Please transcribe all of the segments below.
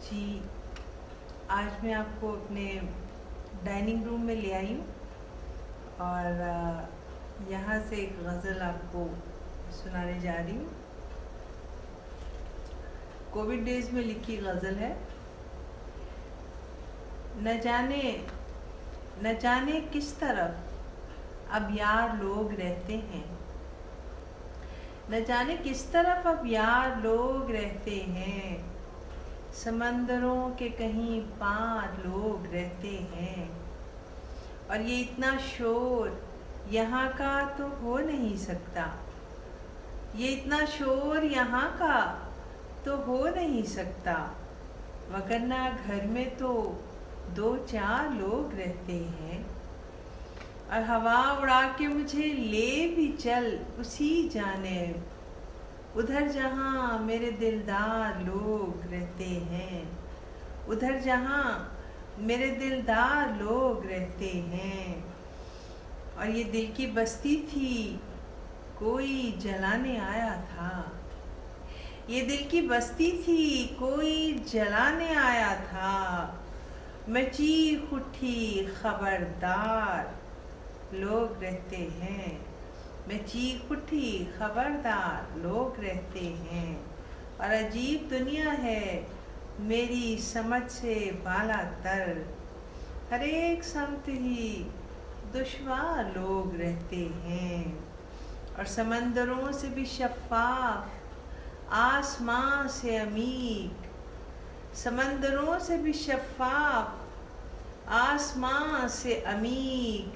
जी, आज मैं आपको अपने डाइनिंग रूम में ले आई हूँ और यहाँ से एक गज़ल आपको सुनाने जा रही हूँ। कोविड डेज़ में लिखी गज़ल है। न जाने किस तरफ अब यार लोग रहते हैं, न जाने किस तरफ अब यार लोग रहते हैं, समंदरों के कहीं पार लोग रहते हैं। और ये इतना शोर यहाँ का तो हो नहीं सकता, ये इतना शोर यहाँ का तो हो नहीं सकता, वगरना घर में तो 2-4 लोग रहते हैं। और हवा उड़ा के मुझे ले भी चल उसी जानिब, उधर जहाँ मेरे दिलदार लोग रहते हैं, उधर जहाँ मेरे दिलदार लोग रहते हैं। और ये दिल की बस्ती थी कोई जलाने आया था, ये दिल की बस्ती थी कोई जलाने आया था। मैं चीख उठी खबरदार लोग रहते हैं, मैं चीख उठी खबरदार लोग रहते हैं। और अजीब दुनिया है मेरी समझ से बाला तर, हर एक समत ही दुश्वार लोग रहते हैं। और समंदरों से भी शफ़ाफ आसमां से अमीक, समंदरों से भी शफ़ाफ आसमां से अमीक,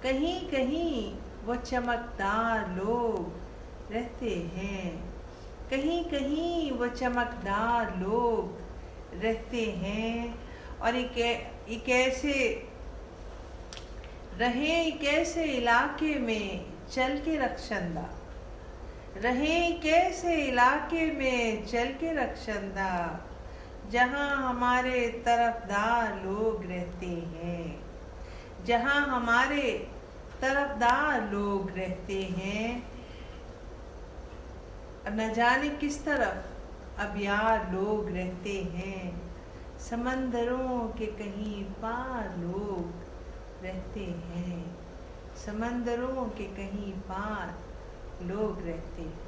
कहीं कहीं वो चमकदार लोग रहते हैं, कहीं कहीं वो चमकदार लोग रहते हैं। और एक ऐसे इलाके में चल के रक्षंदा, रहें कैसे इलाके में चल के रक्षंदा, जहाँ हमारे तरफदार लोग रहते हैं, जहाँ हमारे तरफदार लोग रहते हैं। न जाने किस तरफ अब यार लोग रहते हैं, समंदरों के कहीं पार लोग रहते हैं, समंदरों के कहीं पार लोग रहते हैं।